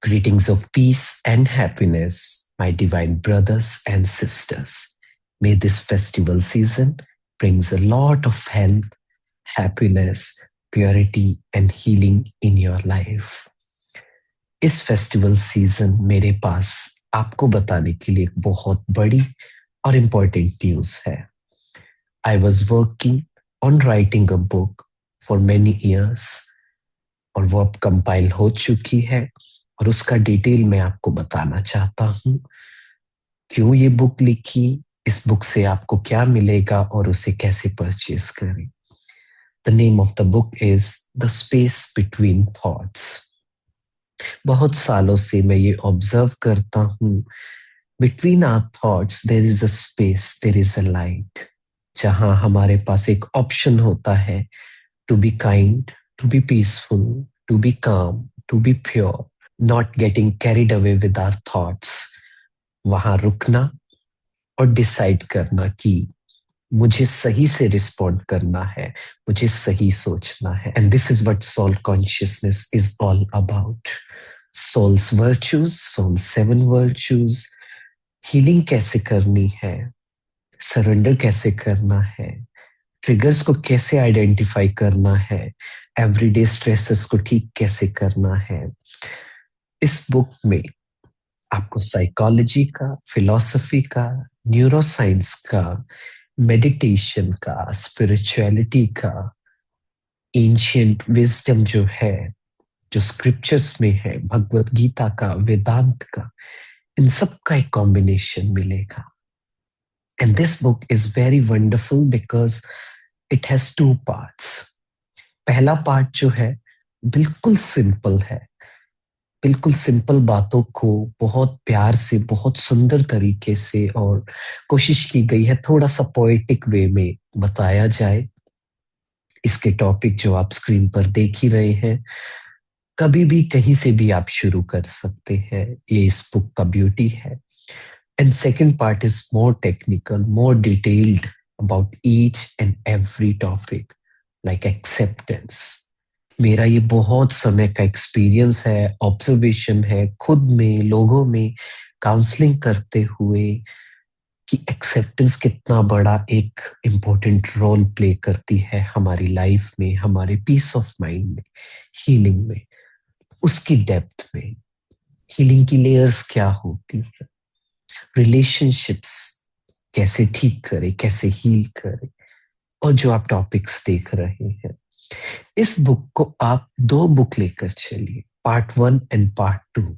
Greetings of peace and happiness, my divine brothers and sisters. May this festival season brings a lot of health, happiness, purity and healing in your life. इस festival season मेरे पास आपको बताने के लिए एक बहुत बड़ी और इम्पोर्टेंट न्यूज है. I was working on writing a book for many years और वो अब कंपाइल हो चुकी है और उसका डिटेल मैं आपको बताना चाहता हूँ. क्यों ये बुक लिखी, इस बुक से आपको क्या मिलेगा और उसे कैसे परचेज करें. The name of the book is the space between thoughts. बहुत सालों से मैं ये ऑब्जर्व करता हूँ, between our thoughts there is a space, there is a light. जहां हमारे पास एक ऑप्शन होता है to be kind, to be peaceful, to be calm, to be pure, not getting carried away with our thoughts. वहां रुकना और decide करना कि मुझे सही से रिस्पॉन्ड करना है, मुझे सही सोचना है. And this is what soul consciousness is all about. Souls virtues, soul 7 virtues. Healing कैसे करनी है, सरेंडर कैसे करना है, ट्रिगर्स को कैसे आइडेंटिफाई करना है, एवरीडे स्ट्रेसेस को ठीक कैसे करना है. इस बुक में आपको साइकोलॉजी का, फिलॉसफी का, न्यूरोसाइंस का, मेडिटेशन का, स्पिरिचुअलिटी का, एंशियंट विजडम जो है, जो स्क्रिप्चर्स में है, भगवत गीता का, वेदांत का, इन सब का एक कॉम्बिनेशन मिलेगा. And this book is very wonderful because it has 2 parts. पहला पार्ट जो है बिल्कुल सिंपल है, बिल्कुल सिंपल बातों को बहुत प्यार से, बहुत सुंदर तरीके से और कोशिश की गई है थोड़ा सा पोएटिक वे में बताया जाए. इसके टॉपिक जो आप स्क्रीन पर देख ही रहे हैं, कभी भी कहीं से भी आप शुरू कर सकते हैं. ये इस बुक का ब्यूटी है. And second part is more technical, more detailed about each and every topic, like acceptance. मेरा ये बहुत समय का एक्सपीरियंस है, ऑब्जर्वेशन है खुद में, लोगों में काउंसलिंग करते हुए, कि एक्सेप्टेंस कितना बड़ा एक इम्पोर्टेंट रोल प्ले करती है हमारी लाइफ में, हमारे पीस ऑफ माइंड में, हीलिंग में, उसकी डेप्थ में. हीलिंग की लेयर्स क्या होती है, रिलेशनशिप्स कैसे ठीक करें, कैसे हील करें, और जो आप टॉपिक्स देख रहे हैं. इस बुक को आप 2 बुक लेकर चलिए, part 1 and part 2.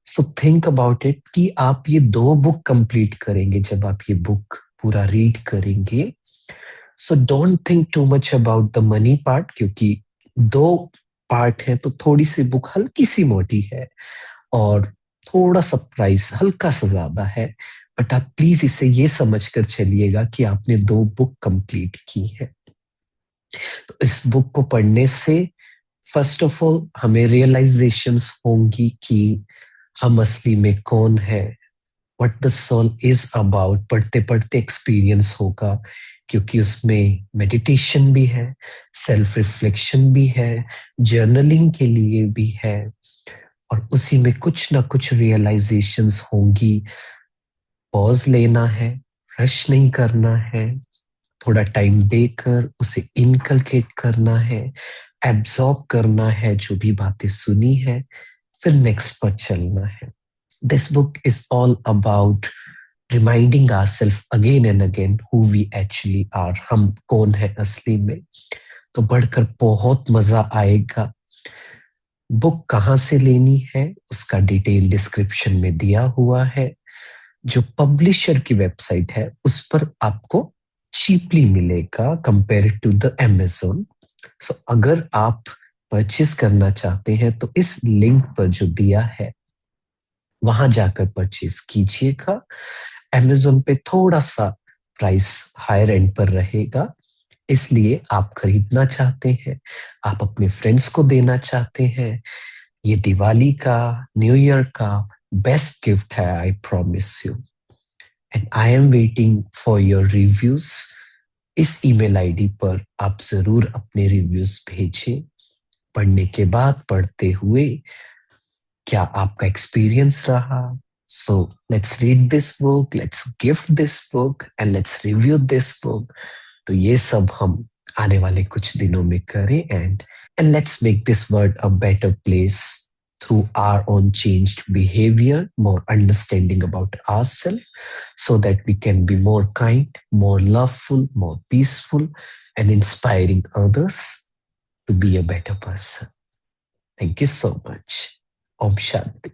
So think about it कि आप ये 2 बुक कंप्लीट करेंगे जब आप ये बुक पूरा रीड करेंगे. So don't think too much about the money part, क्योंकि 2 पार्ट है तो थोड़ी सी बुक हल्की सी मोटी है और थोड़ा सा प्राइस हल्का सा ज्यादा है. बट आप प्लीज इसे ये समझ कर चलिएगा कि आपने 2 बुक कंप्लीट की है. तो इस बुक को पढ़ने से फर्स्ट ऑफ ऑल हमें रियलाइजेशंस होंगी कि हम असली में कौन है, what the soul is about. पढ़ते पढ़ते एक्सपीरियंस होगा, क्योंकि उसमें मेडिटेशन भी है, सेल्फ रिफ्लेक्शन भी है, जर्नलिंग के लिए भी है, और उसी में कुछ ना कुछ रियलाइजेशंस होंगी. पॉज लेना है, रश नहीं करना है, थोड़ा टाइम देकर उसे इनकलकेट करना है, एब्जॉर्ब करना है जो भी बातें सुनी है, फिर नेक्स्ट पर चलना है. This book is all about reminding ourselves again and again who we actually are, हम कौन है असली में. तो पढ़कर बहुत मजा आएगा. बुक कहाँ से लेनी है उसका डिटेल डिस्क्रिप्शन में दिया हुआ है. जो पब्लिशर की वेबसाइट है उस पर आपको चीपली मिलेगा कंपेयर टू द Amazon. सो अगर आप परचेस करना चाहते हैं तो इस लिंक पर जो दिया है वहां जाकर परचेस कीजिएगा. Amazon पे थोड़ा सा प्राइस हायर एंड पर रहेगा, इसलिए आप खरीदना चाहते हैं, आप अपने फ्रेंड्स को देना चाहते हैं. ये दिवाली का, न्यू ईयर का बेस्ट गिफ्ट है, I promise you. And I am waiting for your reviews. इस ईमेल आईडी पर आप जरूर अपने रिव्यूज भेजें. पढ़ने के बाद, पढ़ते हुए क्या आपका एक्सपीरियंस रहा? So let's read this book, let's gift this book and let's review this book. तो ये सब हम आने वाले कुछ दिनों में करें, and let's make this world a better place through our own changed behavior, more understanding about ourselves, so that we can be more kind, more loveful, more peaceful, and inspiring others to be a better person. Thank you so much. Om Shanti.